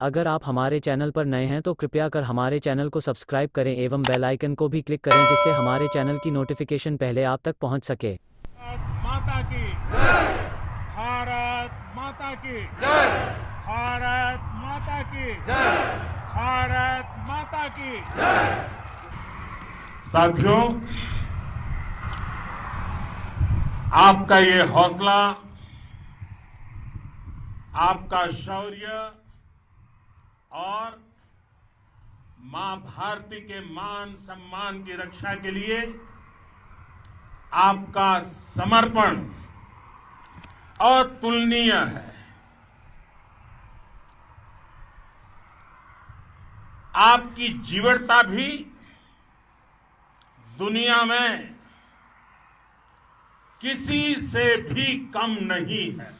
अगर आप हमारे चैनल पर नए हैं तो कृपया कर हमारे चैनल को सब्सक्राइब करें एवं बेल आइकन को भी क्लिक करें जिससे हमारे चैनल की नोटिफिकेशन पहले आप तक पहुंच सके। माता की जय। भारत माता की जय। भारत माता की जय। भारत माता की जय। साथियों, आपका ये हौसला, आपका शौर्य और मां भारती के मान सम्मान की रक्षा के लिए आपका समर्पण अतुलनीय है। आपकी जीवटता भी दुनिया में किसी से भी कम नहीं है।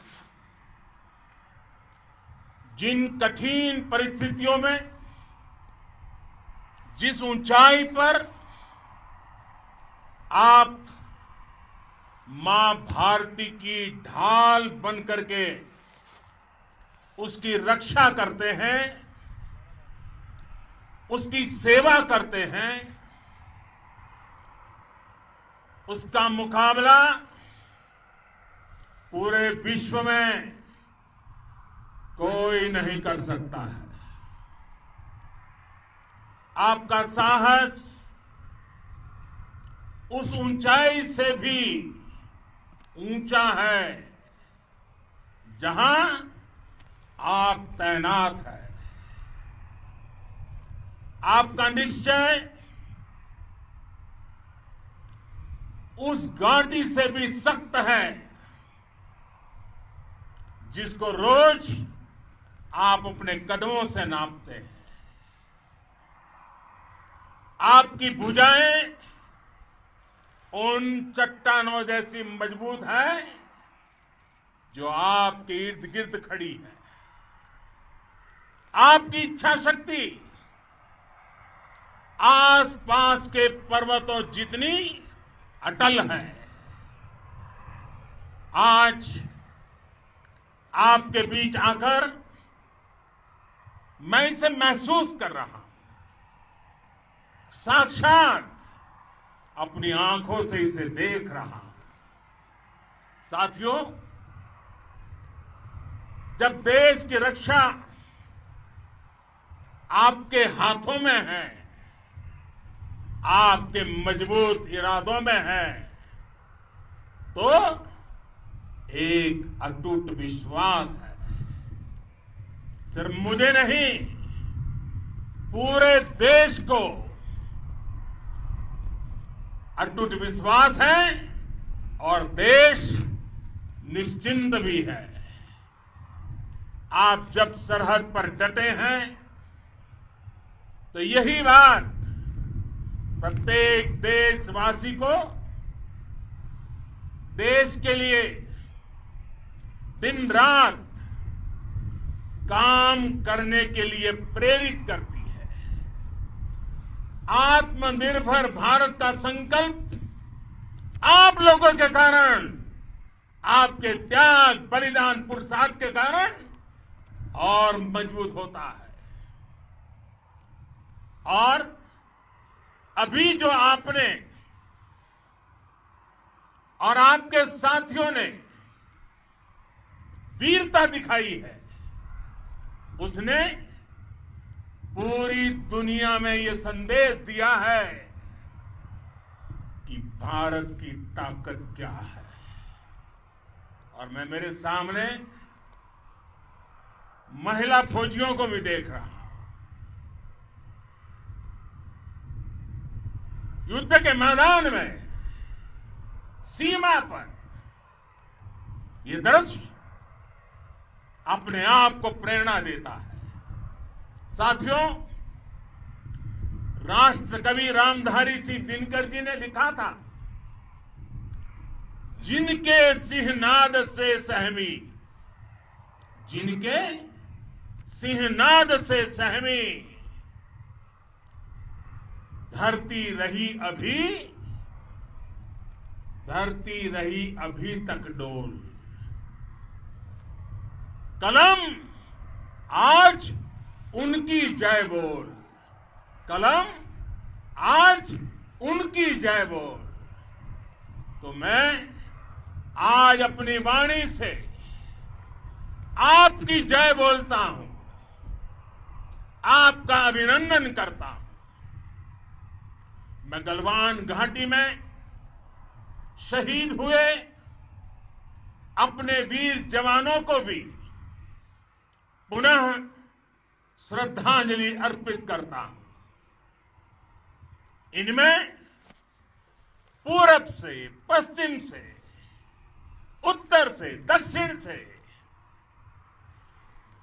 जिन कठिन परिस्थितियों में, जिस ऊंचाई पर आप मां भारती की ढाल बनकर के उसकी रक्षा करते हैं, उसकी सेवा करते हैं, उसका मुकाबला पूरे विश्व में कोई नहीं कर सकता है। आपका साहस उस ऊंचाई से भी ऊंचा है जहां आप तैनात हैं। आपका निश्चय उस घाटी से भी सख्त है जिसको रोज आप अपने कदमों से नापते हैं। आपकी भुजाएं उन चट्टानों जैसी मजबूत है जो आपके इर्द गिर्द खड़ी है। आपकी इच्छा शक्ति आसपास के पर्वतों जितनी अटल है। आज आपके बीच आकर मैं इसे महसूस कर रहा हूं, साक्षात अपनी आंखों से इसे देख रहा हूं। साथियों, जब देश की रक्षा आपके हाथों में है, आपके मजबूत इरादों में है, तो एक अटूट विश्वास है। सिर्फ मुझे नहीं, पूरे देश को अटूट विश्वास है और देश निश्चिंत भी है। आप जब सरहद पर डटे हैं तो यही बात प्रत्येक देशवासी को देश के लिए दिन रात काम करने के लिए प्रेरित करती है। आत्मनिर्भर भारत का संकल्प आप लोगों के कारण, आपके त्याग बलिदान पुरुषार्थ के कारण और मजबूत होता है। और अभी जो आपने और आपके साथियों ने वीरता दिखाई है, उसने पूरी दुनिया में यह संदेश दिया है कि भारत की ताकत क्या है। और मैं मेरे सामने महिला फौजियों को भी देख रहा हूं। युद्ध के मैदान में, सीमा पर यह दृश्य अपने आप को प्रेरणा देता है। साथियों, राष्ट्र कवि रामधारी सिंह दिनकर जी ने लिखा था, जिनके सिंहनाद से सहमी, जिनके सिंहनाद से सहमी, धरती रही अभी तक डोल। कलम आज उनकी जय बोल, कलम आज उनकी जय बोल। तो मैं आज अपनी वाणी से आपकी जय बोलता हूं, आपका अभिनंदन करता हूं। मैं गलवान घाटी में शहीद हुए अपने वीर जवानों को भी पुनः श्रद्धांजलि अर्पित करता हूं। इनमें पूरब से, पश्चिम से, उत्तर से, दक्षिण से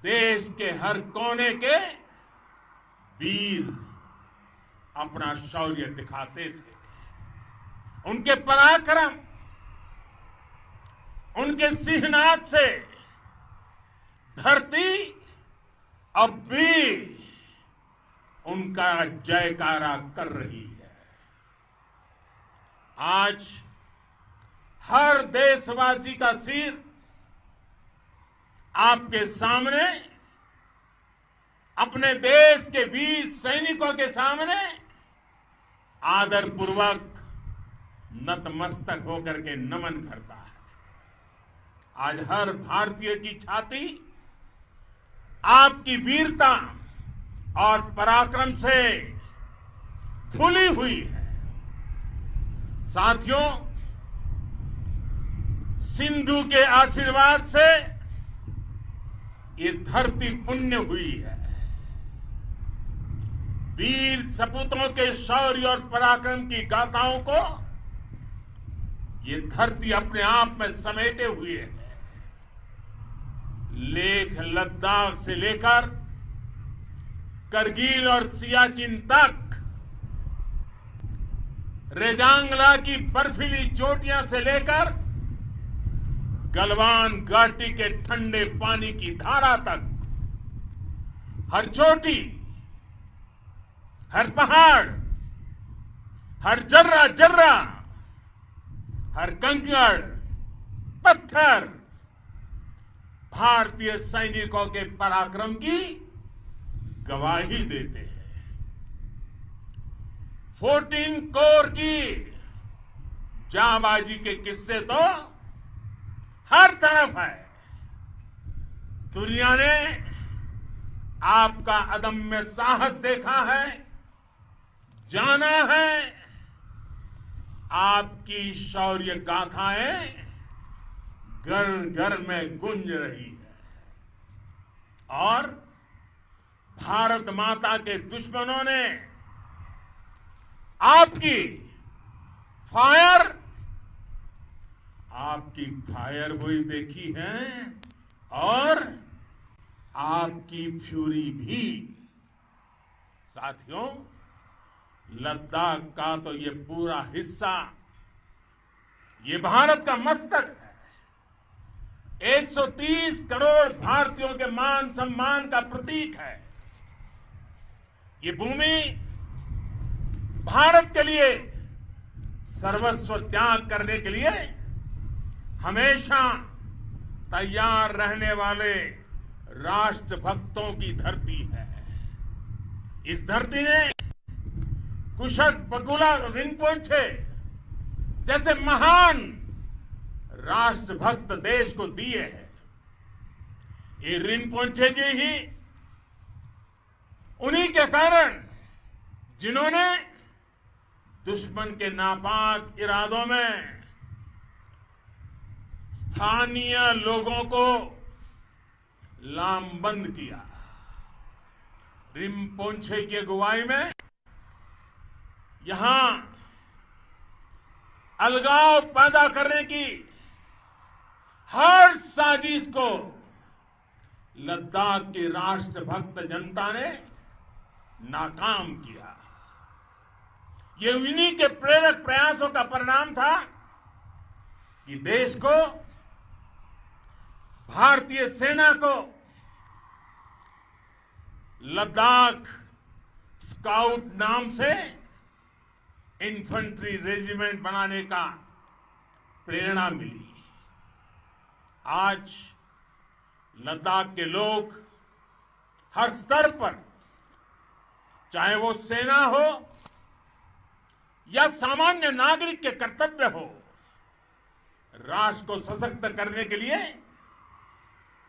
देश के हर कोने के वीर अपना शौर्य दिखाते थे। उनके पराक्रम, उनके सिंहनाद से धरती अब भी उनका जयकारा कर रही है। आज हर देशवासी का सिर आपके सामने, अपने देश के वीर सैनिकों के सामने आदरपूर्वक नतमस्तक होकर के नमन करता है। आज हर भारतीय की छाती आपकी वीरता और पराक्रम से फूली हुई है। साथियों, सिंधु के आशीर्वाद से ये धरती पुण्य हुई है। वीर सपूतों के शौर्य और पराक्रम की गाथाओं को ये धरती अपने आप में समेटे हुए है। लेह लद्दाख से लेकर करगिल और सियाचिन तक, रेजांगला की बर्फीली चोटियां से लेकर गलवान घाटी के ठंडे पानी की धारा तक, हर चोटी, हर पहाड़, हर जर्रा जर्रा, हर कंकड़ पत्थर भारतीय सैनिकों के पराक्रम की गवाही देते हैं। 14 कोर की जांबाजी के किस्से तो हर तरफ है। दुनिया ने आपका अदम्य साहस देखा है, जाना है। आपकी शौर्य गाथाएं घर घर में गूंज रही है और भारत माता के दुश्मनों ने आपकी फायर हुई देखी है और आपकी फ्यूरी भी। साथियों, लद्दाख का तो ये पूरा हिस्सा ये भारत का मस्तक है। 130 करोड़ भारतीयों के मान सम्मान का प्रतीक है। ये भूमि भारत के लिए सर्वस्व त्याग करने के लिए हमेशा तैयार रहने वाले राष्ट्रभक्तों की धरती है। इस धरती ने कुशक बकुला रिंपोचे जैसे महान राष्ट्रभक्त देश को दिए हैं। ये रिंपोचे जी ही उन्हीं के कारण जिन्होंने दुश्मन के नापाक इरादों में स्थानीय लोगों को लामबंद किया। रिंपोचे की अगुवाई में यहां अलगाव पैदा करने की हर साजिश को लद्दाख की राष्ट्रभक्त जनता ने नाकाम किया। ये उन्हीं के प्रेरक प्रयासों का परिणाम था कि देश को, भारतीय सेना को लद्दाख स्काउट नाम से इन्फेंट्री रेजिमेंट बनाने का प्रेरणा मिली। आज लद्दाख के लोग हर स्तर पर, चाहे वो सेना हो या सामान्य नागरिक के कर्तव्य हो, राष्ट्र को सशक्त करने के लिए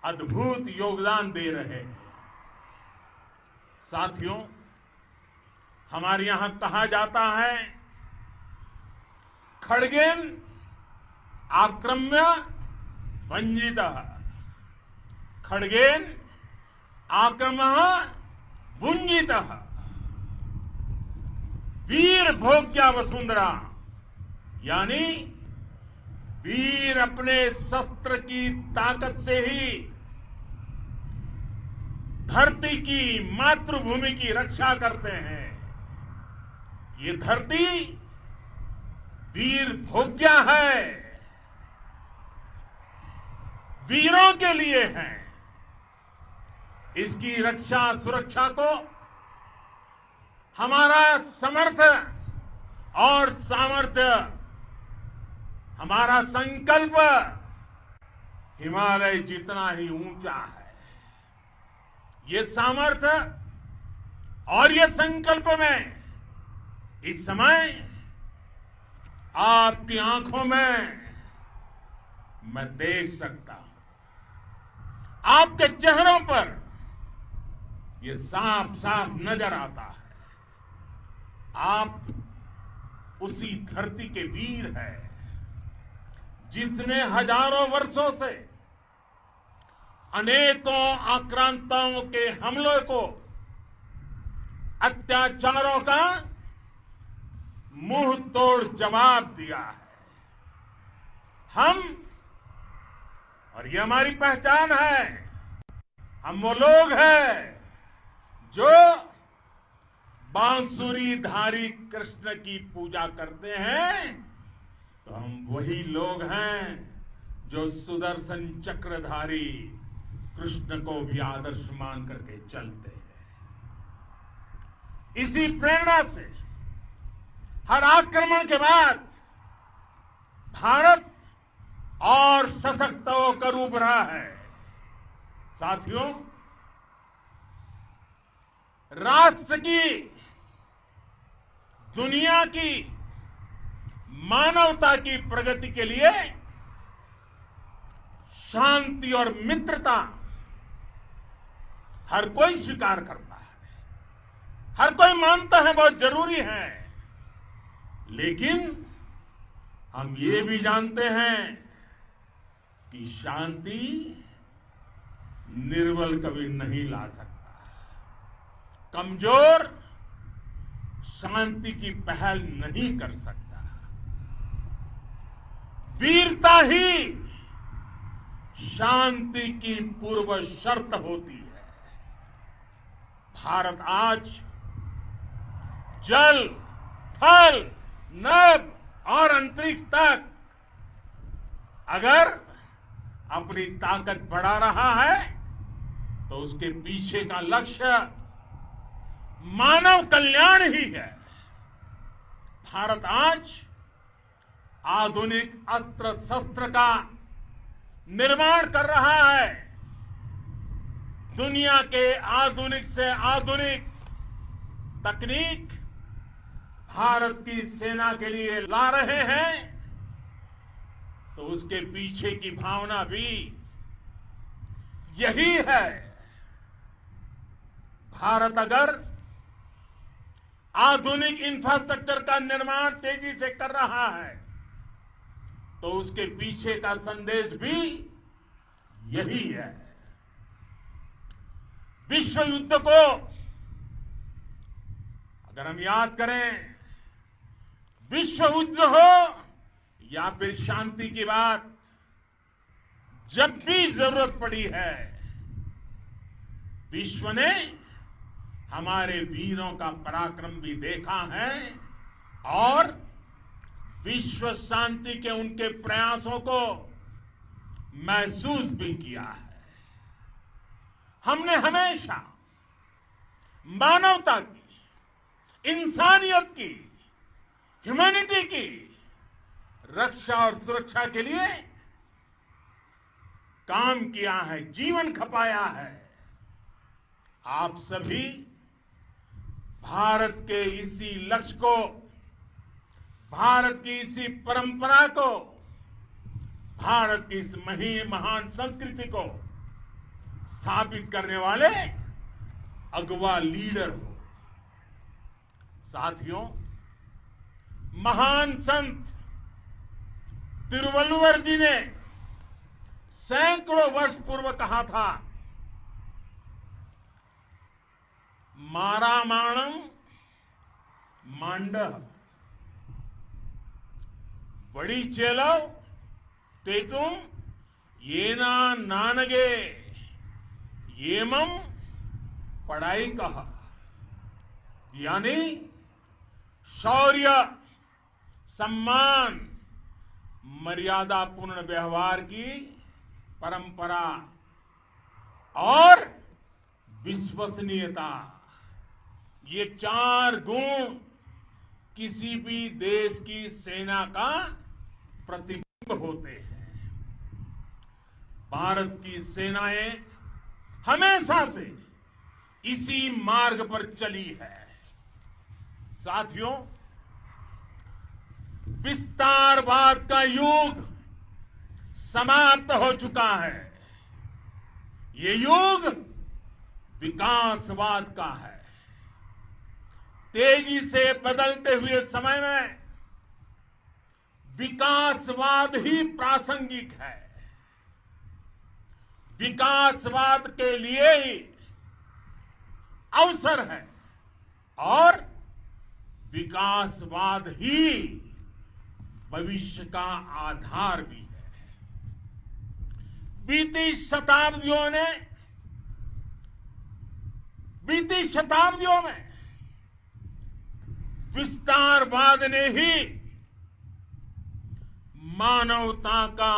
अद्भुत योगदान दे रहे हैं। साथियों, हमारे यहां कहा जाता है, खड्गेन आक्रम्य भंजितः, खड्गेन आक्रम्य भुंजितः, वीर भोग्या वसुंधरा, यानी वीर अपने शस्त्र की ताकत से ही धरती की, मातृभूमि की रक्षा करते हैं। ये धरती वीर भोग्या है, वीरों के लिए है। इसकी रक्षा सुरक्षा को हमारा समर्थ और सामर्थ्य, हमारा संकल्प हिमालय जितना ही ऊंचा है। ये सामर्थ्य और ये संकल्प में इस समय आपकी आंखों में मैं देख सकता हूं, आपके चेहरों पर ये साफ साफ नजर आता है। आप उसी धरती के वीर हैं जिसने हजारों वर्षों से अनेकों आक्रांताओं के हमलों को, अत्याचारों का मुंह तोड़ जवाब दिया है। हम, और ये हमारी पहचान है, हम वो लोग हैं जो बांसुरीधारी कृष्ण की पूजा करते हैं, तो हम वही लोग हैं जो सुदर्शन चक्रधारी कृष्ण को भी आदर्श मान करके चलते हैं। इसी प्रेरणा से हर आक्रमण के बाद भारत और सशक्त होकर उभरा है। साथियों, राष्ट्र की, दुनिया की, मानवता की प्रगति के लिए शांति और मित्रता हर कोई स्वीकार करता है, हर कोई मानता है बहुत जरूरी है। लेकिन हम ये भी जानते हैं कि शांति निर्बल कभी नहीं ला सकता। कमजोर शांति की पहल नहीं कर सकता। वीरता ही शांति की पूर्व शर्त होती है। भारत आज जल, थल, नभ और अंतरिक्ष तक अगर अपनी ताकत बढ़ा रहा है तो उसके पीछे का लक्ष्य मानव कल्याण ही है। भारत आज आधुनिक अस्त्र शस्त्र का निर्माण कर रहा है। दुनिया के आधुनिक से आधुनिक तकनीक भारत की सेना के लिए ला रहे हैं, तो उसके पीछे की भावना भी यही है। भारत अगर आधुनिक इंफ्रास्ट्रक्चर का निर्माण तेजी से कर रहा है तो उसके पीछे का संदेश भी यही है। विश्व युद्ध को अगर हम याद करें, विश्व युद्ध हो या फिर शांति की बात, जब भी जरूरत पड़ी है, विश्व ने हमारे वीरों का पराक्रम भी देखा है और विश्व शांति के उनके प्रयासों को महसूस भी किया है। हमने हमेशा मानवता की, इंसानियत की, ह्यूमैनिटी की रक्षा और सुरक्षा के लिए काम किया है, जीवन खपाया है। आप सभी भारत के इसी लक्ष्य को, भारत की इसी परंपरा को, भारत की इस महान संस्कृति को स्थापित करने वाले अगवा लीडर हो। साथियों, महान संत तिरुवल्लुवर जी ने सैकड़ों वर्ष पूर्व कहा था, मारामाणम मांडह वड़ी चेलव तेतुम येना नानगे येमम पढ़ाई कहा। यानी शौर्य, सम्मान, मर्यादा पूर्ण व्यवहार की परंपरा और विश्वसनीयता, ये चार गुण किसी भी देश की सेना का प्रतिबिंब होते हैं। भारत की सेनाएं हमेशा से इसी मार्ग पर चली है। साथियों, विस्तारवाद का युग समाप्त हो चुका है। ये युग विकासवाद का है। तेजी से बदलते हुए समय में विकासवाद ही प्रासंगिक है। विकासवाद के लिए ही अवसर है और विकासवाद ही भविष्य का आधार भी है। बीती शताब्दियों में विस्तारवाद ने ही मानवता का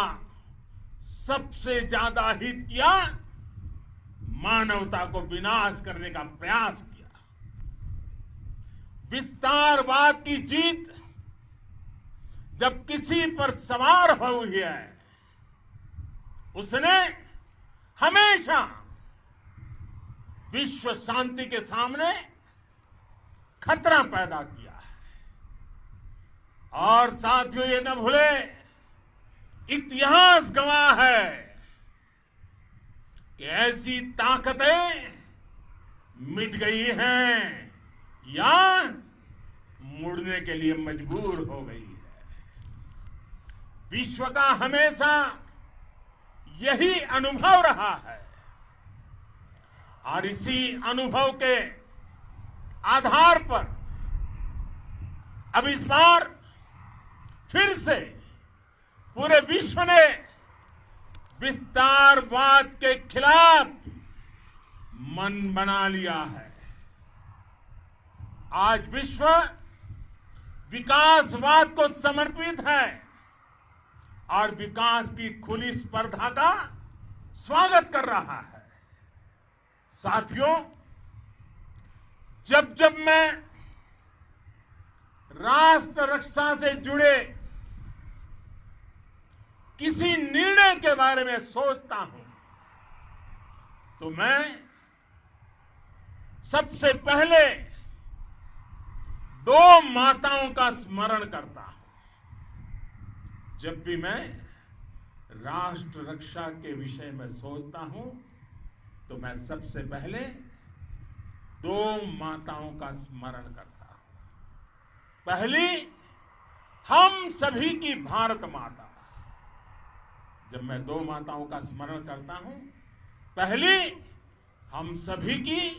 सबसे ज्यादा हित किया, मानवता को विनाश करने का प्रयास किया। विस्तारवाद की जीत जब किसी पर सवार हुई है, उसने हमेशा विश्व शांति के सामने खतरा पैदा किया है। और साथियों, ये न भूले, इतिहास गवाह है कि ऐसी ताकतें मिट गई हैं या मुड़ने के लिए मजबूर हो गई है। विश्व का हमेशा यही अनुभव रहा है और इसी अनुभव के आधार पर अब इस बार फिर से पूरे विश्व ने विस्तारवाद के खिलाफ मन बना लिया है। आज विश्व विकासवाद को समर्पित है और विकास की खुली स्पर्धा का स्वागत कर रहा है। साथियों, जब जब मैं राष्ट्र रक्षा से जुड़े किसी निर्णय के बारे में सोचता हूं तो मैं सबसे पहले दो माताओं का स्मरण करता हूं। जब भी मैं राष्ट्र रक्षा के विषय में सोचता हूं तो मैं सबसे पहले दो माताओं का स्मरण करता हूं। पहली, हम सभी की भारत माता। जब मैं दो माताओं का स्मरण करता हूं, पहली हम सभी की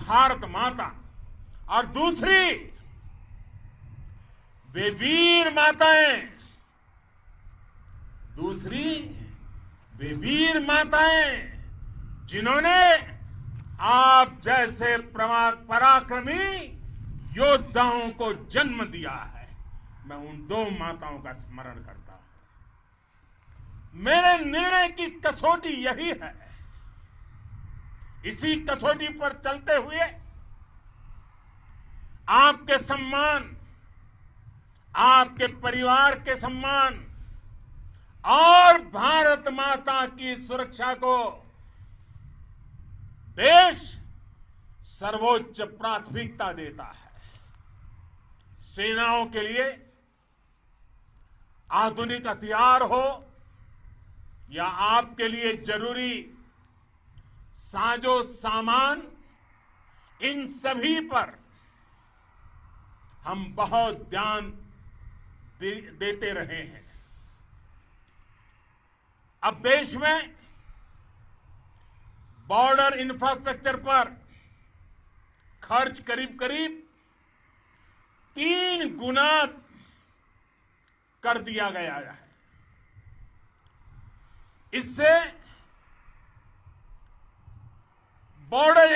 भारत माता और दूसरी वे वीर माताएं, जिन्होंने आप जैसे पराक्रमी योद्धाओं को जन्म दिया है। मैं उन दो माताओं का स्मरण करता हूं। मेरे निर्णय की कसौटी यही है। इसी कसौटी पर चलते हुए आपके सम्मान, आपके परिवार के सम्मान और भारत माता की सुरक्षा को देश सर्वोच्च प्राथमिकता देता है। सेनाओं के लिए आधुनिक हथियार हो या आपके लिए जरूरी साजो सामान, इन सभी पर हम बहुत ध्यान देते रहे हैं। अब देश में बॉर्डर इंफ्रास्ट्रक्चर पर खर्च करीब करीब 3 गुना कर दिया गया है। इससे बॉर्डर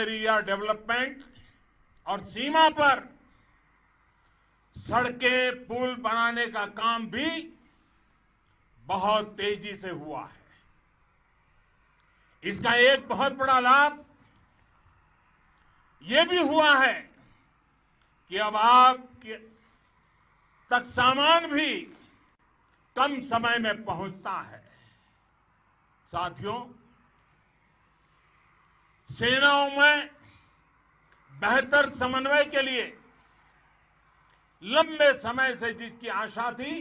एरिया डेवलपमेंट और सीमा पर सड़कें पुल बनाने का काम भी बहुत तेजी से हुआ है। इसका एक बहुत बड़ा लाभ यह भी हुआ है कि अब आप तक सामान भी कम समय में पहुंचता है। साथियों, सेनाओं में बेहतर समन्वय के लिए लंबे समय से जिसकी आशा थी,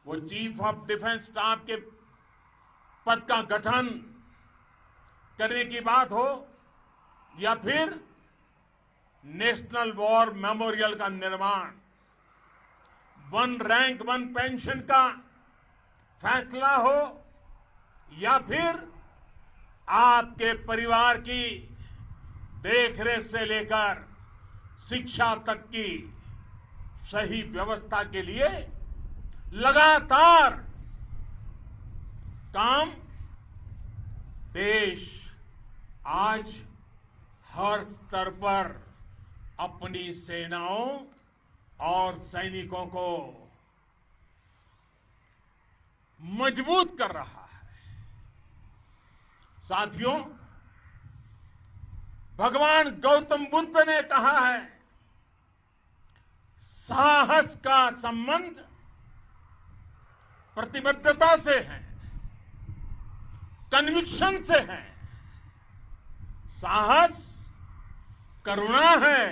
वो चीफ ऑफ डिफेंस स्टाफ के पद का गठन करने की बात हो या फिर नेशनल वॉर मेमोरियल का निर्माण, 1 रैंक 1 पेंशन का फैसला हो या फिर आपके परिवार की देखरेख से लेकर शिक्षा तक की सही व्यवस्था के लिए लगातार काम देश आज हर स्तर पर अपनी सेनाओं और सैनिकों को मजबूत कर रहा है। साथियों, भगवान गौतम बुद्ध ने कहा है, साहस का संबंध प्रतिबद्धता से है, कन्विक्शन से है। साहस करुणा है,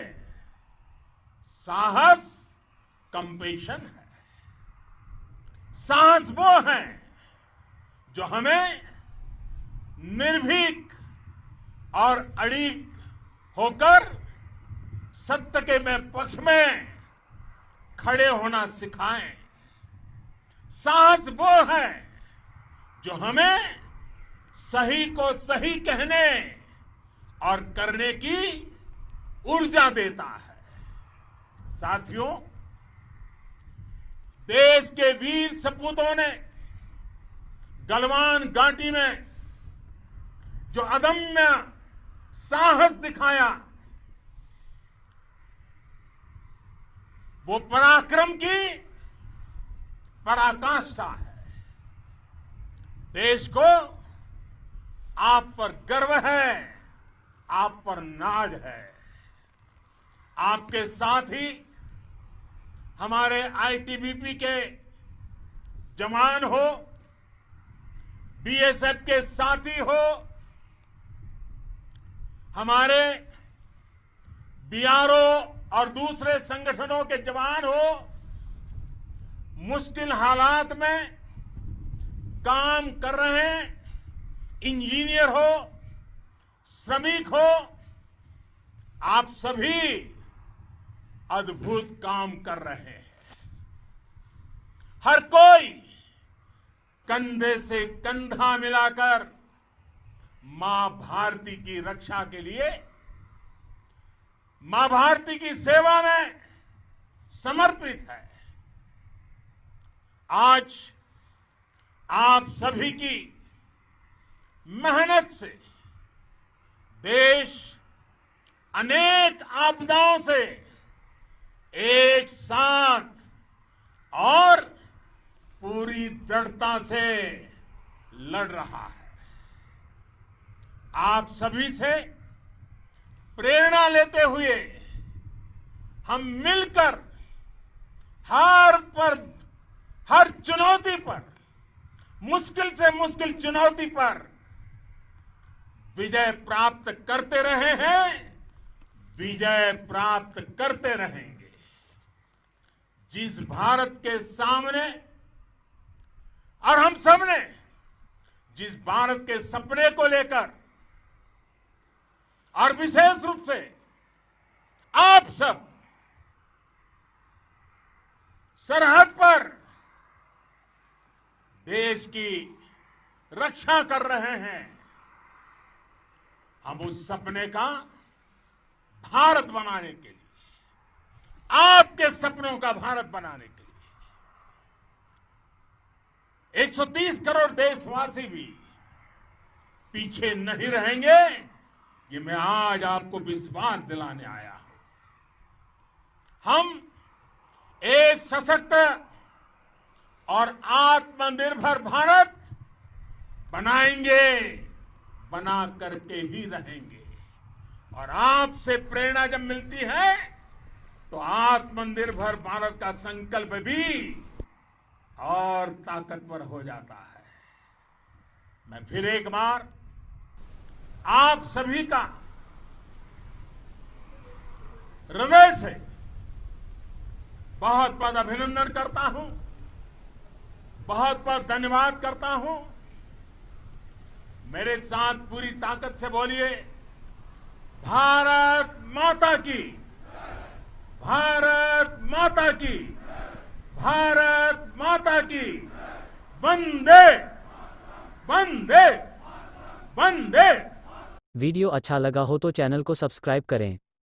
साहस कंपेशन है। साहस वो है जो हमें निर्भीक और अड़िग होकर सत्य के पक्ष में खड़े होना सिखाएं। साहस वो है जो हमें सही को सही कहने और करने की ऊर्जा देता है। साथियों, देश के वीर सपूतों ने गलवान घाटी में जो अदम्य साहस दिखाया, वो पराक्रम की पराकाष्ठा है। देश को आप पर गर्व है, आप पर नाज है। आपके साथ ही हमारे आईटीबीपी के जवान हो, बीएसएफ के साथी हो, हमारे बीआरओ और दूसरे संगठनों के जवान हो, मुश्किल हालात में काम कर रहे हैं, इंजीनियर हो, श्रमिक हो, आप सभी अद्भुत काम कर रहे हैं। हर कोई कंधे से कंधा मिलाकर मां भारती की रक्षा के लिए, मां भारती की सेवा में समर्पित है। आज आप सभी की मेहनत से देश अनेक आपदाओं से एक साथ और पूरी दृढ़ता से लड़ रहा है। आप सभी से प्रेरणा लेते हुए हम मिलकर हर चुनौती पर, मुश्किल से मुश्किल चुनौती पर विजय प्राप्त करते रहे हैं, विजय प्राप्त करते रहेंगे। जिस भारत के सामने और हम सबने जिस भारत के सपने को लेकर और विशेष रूप से आप सब सरहद पर देश की रक्षा कर रहे हैं, हम उस सपने का भारत बनाने के लिए, आपके सपनों का भारत बनाने के लिए 130 करोड़ देशवासी भी पीछे नहीं रहेंगे, ये मैं आज आपको विश्वास दिलाने आया हूं। हम एक सशक्त और आत्मनिर्भर भारत बनाएंगे, बना करके ही रहेंगे। और आपसे प्रेरणा जब मिलती है तो आत्मनिर्भर भारत का संकल्प भी और ताकतवर हो जाता है। मैं फिर एक बार आप सभी का हृदय से बहुत बहुत अभिनंदन करता हूं, बहुत बहुत धन्यवाद करता हूं। मेरे साथ पूरी ताकत से बोलिए, भारत माता की, भारत माता की, भारत माता की, वंदे वंदे वंदे। वीडियो अच्छा लगा हो तो चैनल को सब्सक्राइब करें